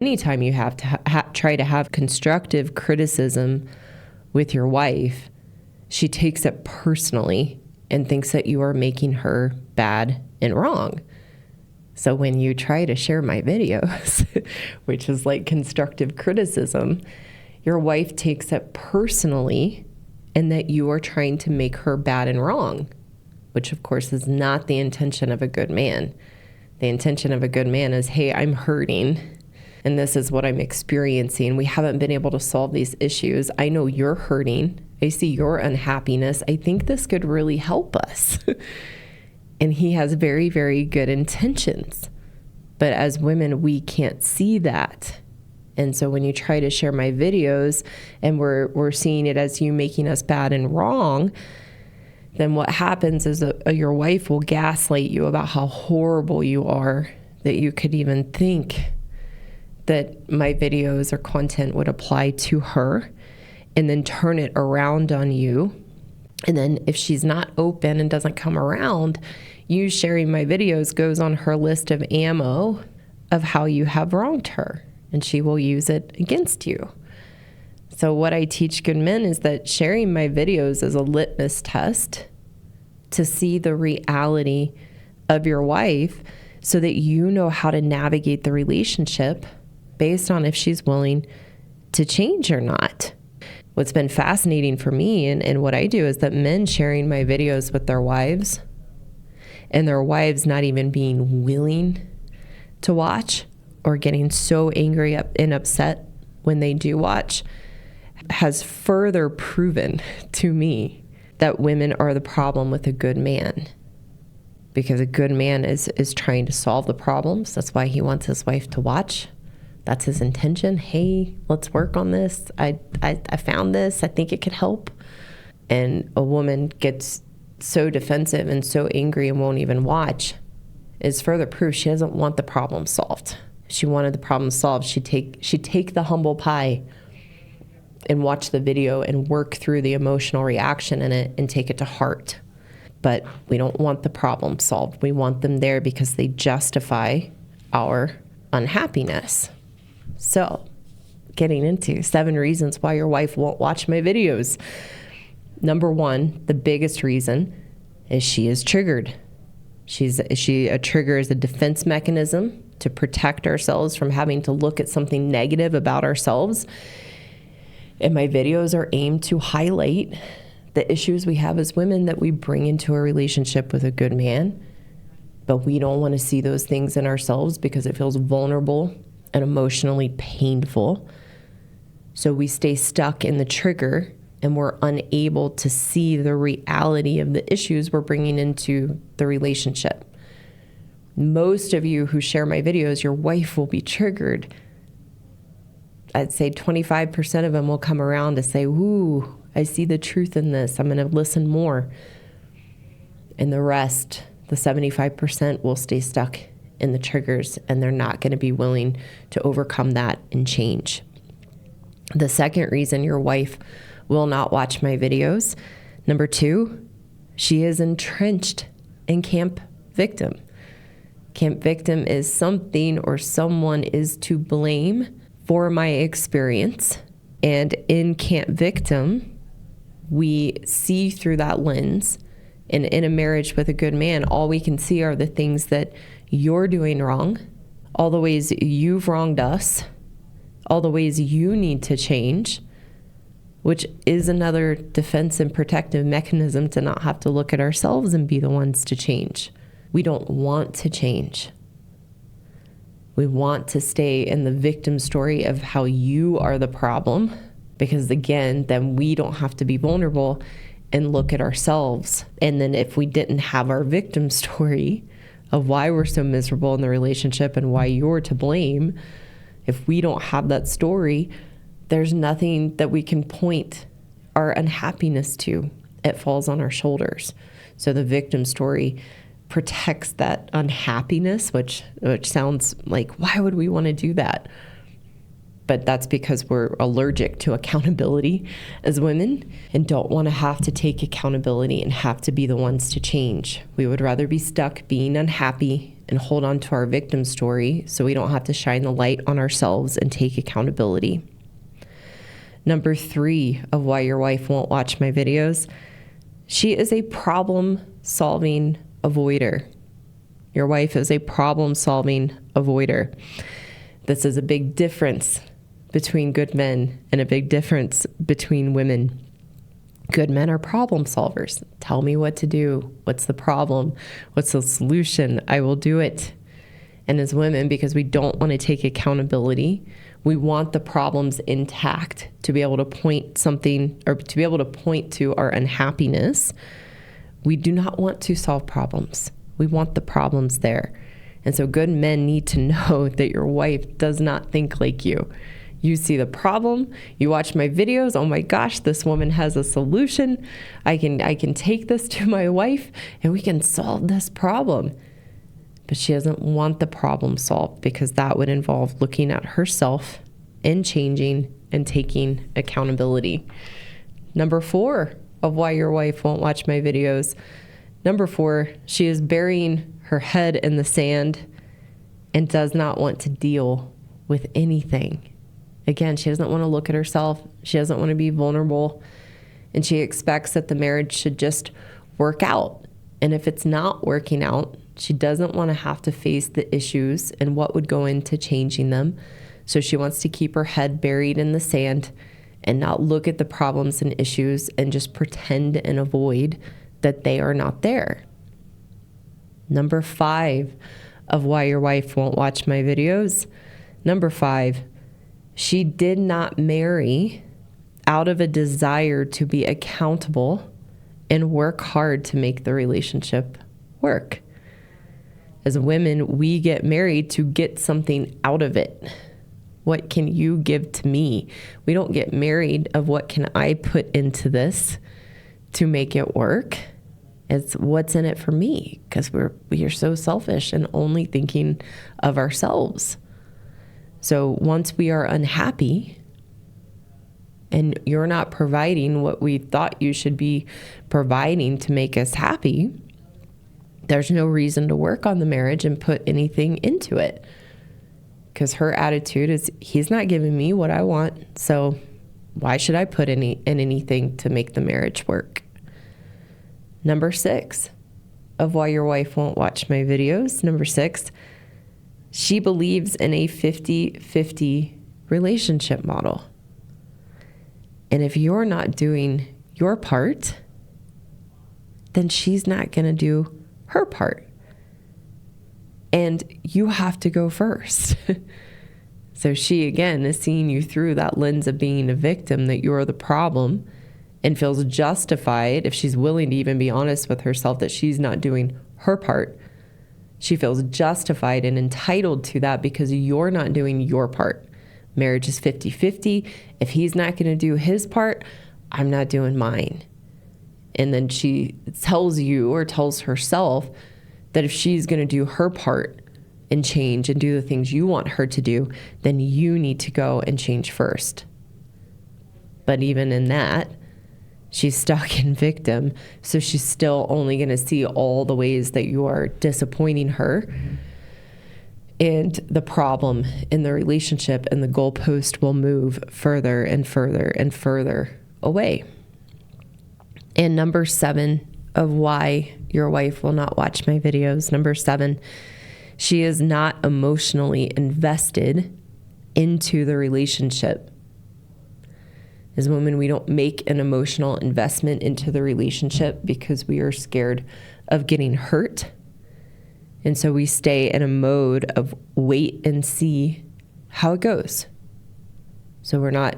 Anytime you have to try to have constructive criticism with your wife, she takes it personally and thinks that you are making her bad and wrong. So when you try to share my videos, which is like constructive criticism, your wife takes it personally and that you are trying to make her bad and wrong, which of course is not the intention of a good man. The intention of a good man is, hey, I'm hurting and this is what I'm experiencing. We haven't been able to solve these issues. I know you're hurting. I see your unhappiness. I think this could really help us. And he has very, very good intentions. But as women, we can't see that. And so when you try to share my videos and we're seeing it as you making us bad and wrong, then what happens is your wife will gaslight you about how horrible you are, that you could even think that my videos or content would apply to her, and then turn it around on you. And then if she's not open and doesn't come around, you sharing my videos goes on her list of ammo of how you have wronged her, and she will use it against you. So what I teach good men is that sharing my videos is a litmus test to see the reality of your wife so that you know how to navigate the relationship based on if she's willing to change or not. What's been fascinating for me and what I do is that men sharing my videos with their wives and their wives not even being willing to watch or getting so angry and upset when they do watch has further proven to me that women are the problem with a good man. Because a good man is trying to solve the problems. That's why he wants his wife to watch. That's his intention. Hey, let's work on this. I found this. I think it could help. And a woman gets so defensive and so angry and won't even watch is further proof she doesn't want the problem solved. If she wanted the problem solved, she'd take the humble pie and watch the video and work through the emotional reaction in it and take it to heart. But we don't want the problem solved. We want them there because they justify our unhappiness. So, getting into 7 reasons why your wife won't watch my videos. Number 1, the biggest reason is she is triggered. A trigger is a defense mechanism to protect ourselves from having to look at something negative about ourselves. And my videos are aimed to highlight the issues we have as women that we bring into a relationship with a good man. But we don't want to see those things in ourselves because it feels vulnerable and emotionally painful. So we stay stuck in the trigger and we're unable to see the reality of the issues we're bringing into the relationship. Most of you who share my videos, your wife will be triggered. I'd say 25% of them will come around to say, ooh, I see the truth in this. I'm going to listen more. And the rest, the 75%, will stay stuck in the triggers, and they're not going to be willing to overcome that and change. The second reason your wife will not watch my videos, number 2, she is entrenched in camp victim. Camp victim is something or someone is to blame for my experience. And in camp victim, we see through that lens. And in a marriage with a good man, all we can see are the things that you're doing wrong, all the ways you've wronged us, all the ways you need to change, which is another defense and protective mechanism to not have to look at ourselves and be the ones to change. We don't want to change. We want to stay in the victim story of how you are the problem, because again, then we don't have to be vulnerable and look at ourselves. And then if we didn't have our victim story of why we're so miserable in the relationship and why you're to blame, if we don't have that story, there's nothing that we can point our unhappiness to. It falls on our shoulders. So the victim story protects that unhappiness, which sounds like, why would we want to do that? But that's because we're allergic to accountability as women and don't want to have to take accountability and have to be the ones to change. We would rather be stuck being unhappy and hold on to our victim story so we don't have to shine the light on ourselves and take accountability. Number 3 of why your wife won't watch my videos, she is a problem-solving avoider. Your wife is a problem-solving avoider. This is a big difference between good men and a big difference between women. Good men are problem solvers. Tell me what to do. What's the problem? What's the solution? I will do it. And as women, because we don't want to take accountability, we want the problems intact to be able to point something or to be able to point to our unhappiness. We do not want to solve problems. We want the problems there. And so good men need to know that your wife does not think like you. You see the problem, you watch my videos, oh my gosh, this woman has a solution. I can take this to my wife and we can solve this problem. But she doesn't want the problem solved because that would involve looking at herself and changing and taking accountability. Number 4 of why your wife won't watch my videos. Number 4, she is burying her head in the sand and does not want to deal with anything. Again, she doesn't want to look at herself. She doesn't want to be vulnerable. And she expects that the marriage should just work out. And if it's not working out, she doesn't want to have to face the issues and what would go into changing them. So she wants to keep her head buried in the sand and not look at the problems and issues and just pretend and avoid that they are not there. Number 5 of why your wife won't watch my videos. Number 5, she did not marry out of a desire to be accountable and work hard to make the relationship work. As women, we get married to get something out of it. What can you give to me? We don't get married of what can I put into this to make it work. It's what's in it for me, because we are so selfish and only thinking of ourselves. So once we are unhappy and you're not providing what we thought you should be providing to make us happy, there's no reason to work on the marriage and put anything into it. Because her attitude is, he's not giving me what I want, so why should I put in anything to make the marriage work? Number 6 of why your wife won't watch my videos. Number 6, she believes in a 50-50 relationship model. And if you're not doing your part, then she's not going to do her part. And you have to go first. So she, again, is seeing you through that lens of being a victim, that you're the problem, and feels justified, if she's willing to even be honest with herself that she's not doing her part. She feels justified and entitled to that because you're not doing your part. Marriage is 50-50. If he's not going to do his part, I'm not doing mine. And then she tells you, or tells herself, that if she's going to do her part and change and do the things you want her to do, then you need to go and change first. But even in that, she's stuck in victim, so she's still only going to see all the ways that you are disappointing her and the problem in the relationship, and the goalpost will move further and further and further away. And number 7 of why your wife will not watch my videos. Number 7, she is not emotionally invested into the relationship. As women, we don't make an emotional investment into the relationship because we are scared of getting hurt. And so we stay in a mode of wait and see how it goes. So we're not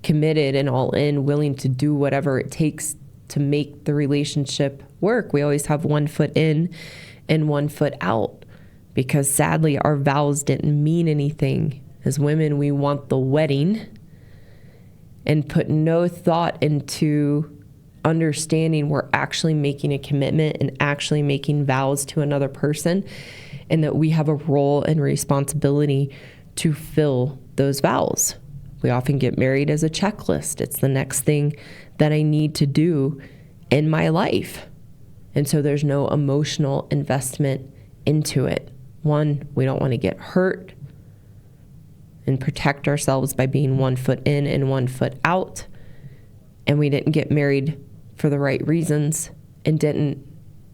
committed and all in, willing to do whatever it takes to make the relationship work. We always have one foot in and one foot out because sadly our vows didn't mean anything. As women, we want the wedding and put no thought into understanding we're actually making a commitment and actually making vows to another person, and that we have a role and responsibility to fill those vows. We often get married as a checklist. It's the next thing that I need to do in my life. And so there's no emotional investment into it. One, we don't want to get hurt and protect ourselves by being 1 foot in and 1 foot out. And we didn't get married for the right reasons and didn't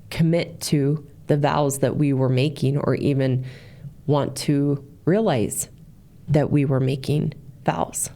commit to the vows that we were making or even want to realize that we were making vows.